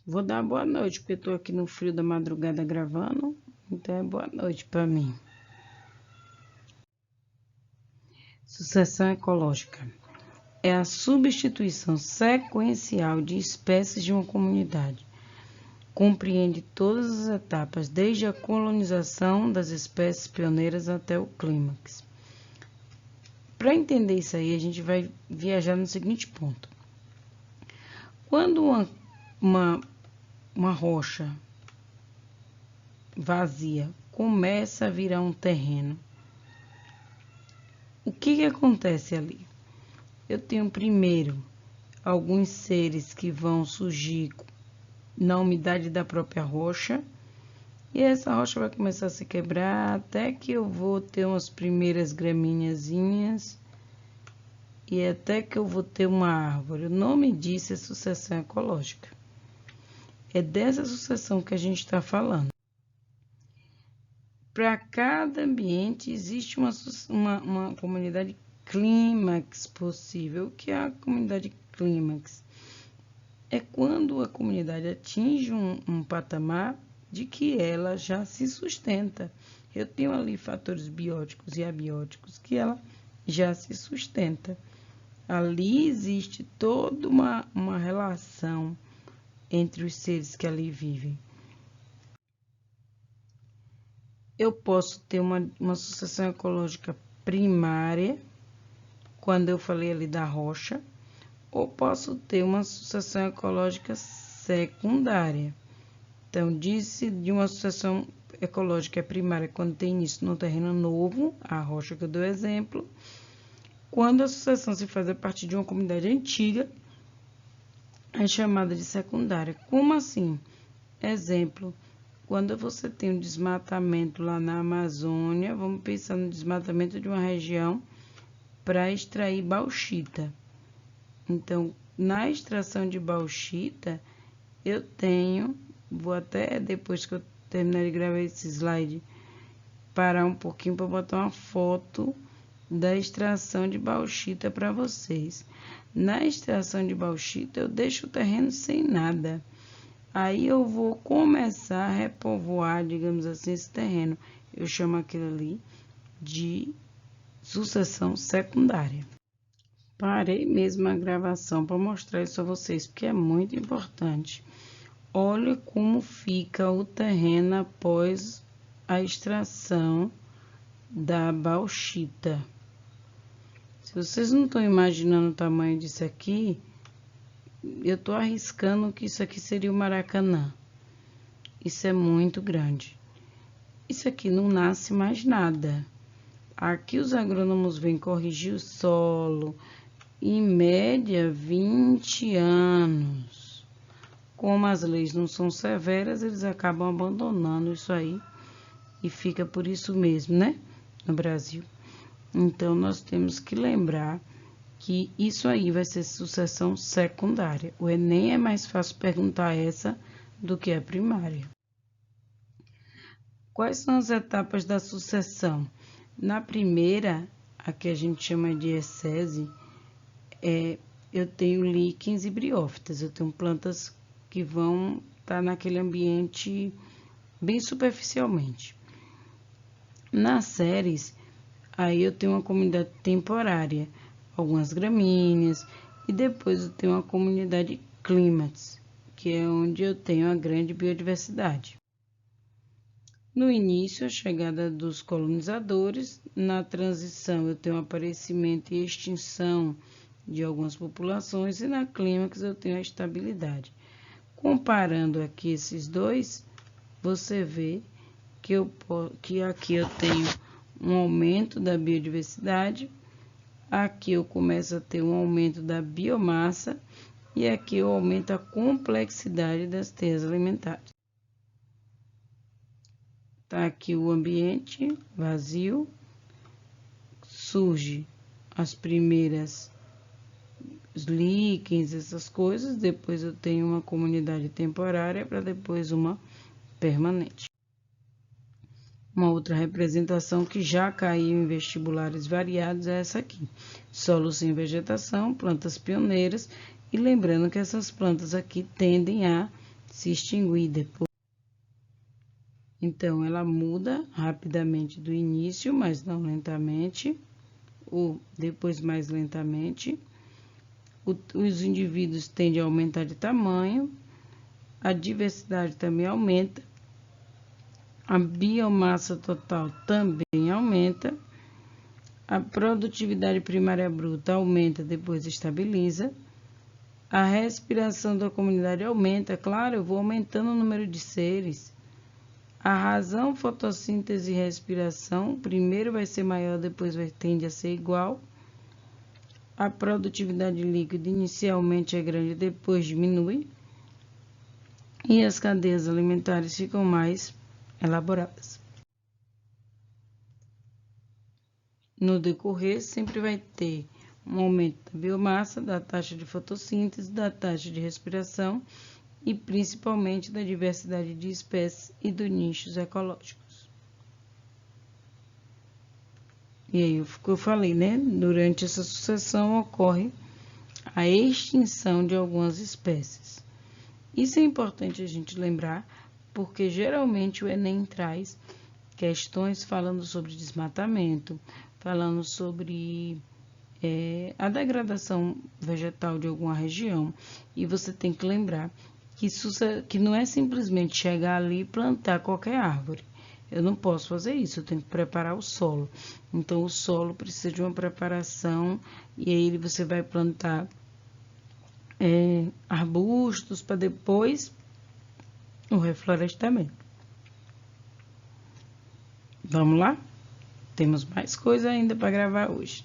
Vou dar boa noite, porque eu tô aqui no frio da madrugada gravando, então é boa noite para mim. Sucessão ecológica é a substituição sequencial de espécies de uma comunidade. Compreende todas as etapas, desde a colonização das espécies pioneiras até o clímax. Para entender isso aí, a gente vai viajar no seguinte ponto. Quando uma rocha vazia começa a virar um terreno, o que acontece ali? Eu tenho primeiro alguns seres que vão surgir na umidade da própria rocha, e essa rocha vai começar a se quebrar até que eu vou ter umas primeiras gramíneazinhas e até que eu vou ter uma árvore. O nome disso é sucessão ecológica. É dessa sucessão que a gente está falando. Para cada ambiente existe uma comunidade clímax possível. O que é a comunidade clímax? É quando a comunidade atinge um patamar de que ela já se sustenta. Eu tenho ali fatores bióticos e abióticos que ela já se sustenta. Ali existe toda uma relação entre os seres que ali vivem. Eu posso ter uma sucessão ecológica primária, quando eu falei ali da rocha, ou posso ter uma sucessão ecológica secundária. Então, disse de uma sucessão ecológica primária quando tem início no terreno novo, a rocha que eu dou exemplo. Quando a sucessão se faz a partir de uma comunidade antiga, é chamada de secundária. Como assim? Exemplo, quando você tem um desmatamento lá na Amazônia, vamos pensar no desmatamento de uma região para extrair bauxita. Então, na extração de bauxita, eu tenho, vou até depois que eu terminar de gravar esse slide, parar um pouquinho para botar uma foto da extração de bauxita para vocês. Na extração de bauxita, eu deixo o terreno sem nada. Aí eu vou começar a repovoar, digamos assim, esse terreno. Eu chamo aquilo ali de sucessão secundária. Parei mesmo a gravação para mostrar isso a vocês, porque é muito importante. Olha como fica o terreno após a extração da bauxita. Se vocês não estão imaginando o tamanho disso aqui, eu estou arriscando que isso aqui seria o Maracanã. Isso é muito grande. Isso aqui não nasce mais nada. Aqui os agrônomos vêm corrigir o solo, em média 20 anos. Como as leis não são severas, eles acabam abandonando isso aí e fica por isso mesmo, né? No Brasil. Então, nós temos que lembrar que isso aí vai ser sucessão secundária. O Enem é mais fácil perguntar essa do que a primária. Quais são as etapas da sucessão? Na primeira, a que a gente chama de ecese, eu tenho líquens e briófitas. Eu tenho plantas que vão estar naquele ambiente bem superficialmente. Nas séries, aí eu tenho uma comunidade temporária, algumas gramíneas, e depois eu tenho uma comunidade clímax, que é onde eu tenho a grande biodiversidade. No início, a chegada dos colonizadores, na transição eu tenho o aparecimento e extinção de algumas populações, e na clímax eu tenho a estabilidade. Comparando aqui esses dois, você vê que aqui eu tenho um aumento da biodiversidade, aqui eu começo a ter um aumento da biomassa e aqui eu aumento a complexidade das teias alimentares. Tá aqui o ambiente vazio, surge as primeiras líquens, essas coisas, depois eu tenho uma comunidade temporária para depois uma permanente. Uma outra representação que já caiu em vestibulares variados é essa aqui. Solo sem vegetação, plantas pioneiras, e lembrando que essas plantas aqui tendem a se extinguir depois. Então, ela muda rapidamente do início, mas não lentamente, ou depois mais lentamente. Os indivíduos tendem a aumentar de tamanho, a diversidade também aumenta, a biomassa total também aumenta, a produtividade primária bruta aumenta, depois estabiliza, a respiração da comunidade aumenta, claro, eu vou aumentando o número de seres. A razão, fotossíntese e respiração, primeiro vai ser maior, depois tende a ser igual. A produtividade líquida inicialmente é grande, depois diminui. E as cadeias alimentares ficam mais elaboradas. No decorrer, sempre vai ter um aumento da biomassa, da taxa de fotossíntese, da taxa de respiração e principalmente da diversidade de espécies e dos nichos ecológicos. E aí, o que eu falei, né? Durante essa sucessão ocorre a extinção de algumas espécies. Isso é importante a gente lembrar, porque geralmente o Enem traz questões falando sobre desmatamento, falando sobre a degradação vegetal de alguma região, e você tem que lembrar que não é simplesmente chegar ali e plantar qualquer árvore. Eu não posso fazer isso, eu tenho que preparar o solo. Então, o solo precisa de uma preparação, e aí você vai plantar arbustos para depois o reflorestamento. Vamos lá? Temos mais coisa ainda para gravar hoje.